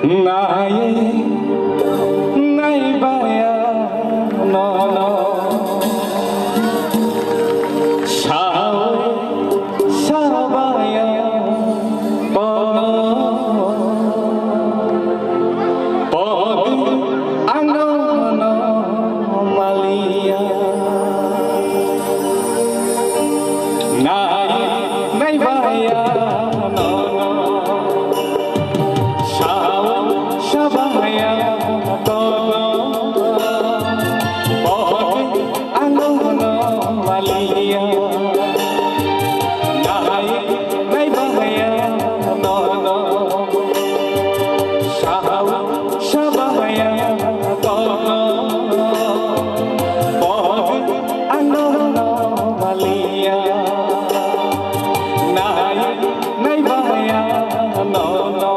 Nai nai baya no no Sao sabaya pono Podi ano no malia Nai nai baya no no Sabaya tono Podi ano no malia Nai nai baya no no Sabaya tono Podi ano no malia Nai nai baya no no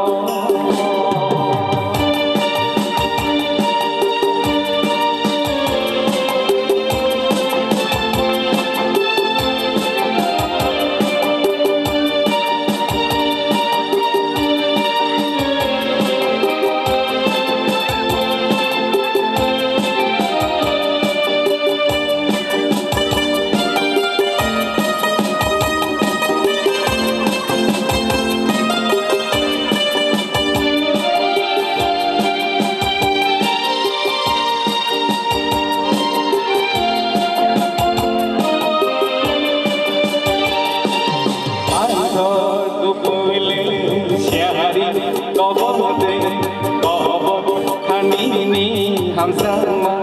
Ham sama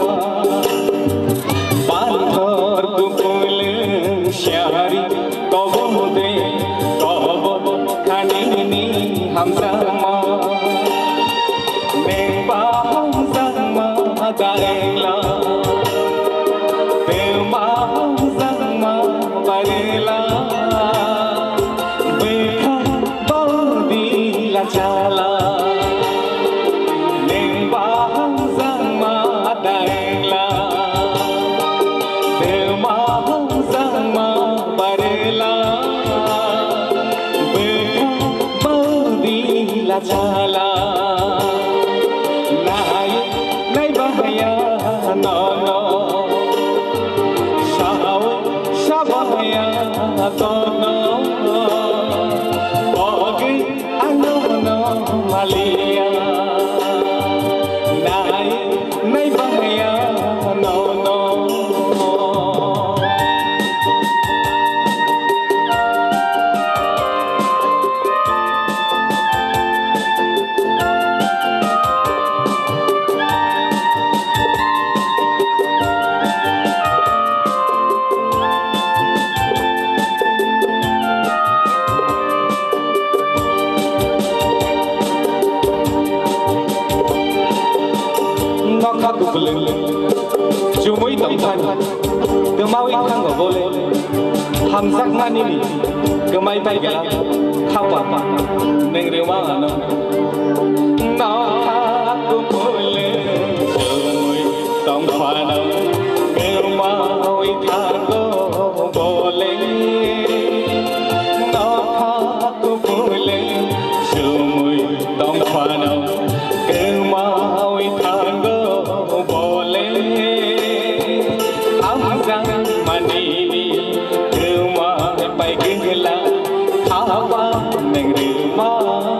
Panthor kupul syari Kobode Kobod Khanini ham sama Nepa ham sama Daela Tema ham sama Barela Bekha Baudi la chala Chala nai nai bahaya no no sao sabaya to no ogi ano no malia nai nai bahaya no no Cumui tempat kemau ikan nggak boleh hamzak mani ni kemai pai gela kawa neng rewa ano aku boleh cumui tempat kemau ikan boleh aku boleh cumui tempat kemau ikan Manini kemah pai gela hawa neng rumah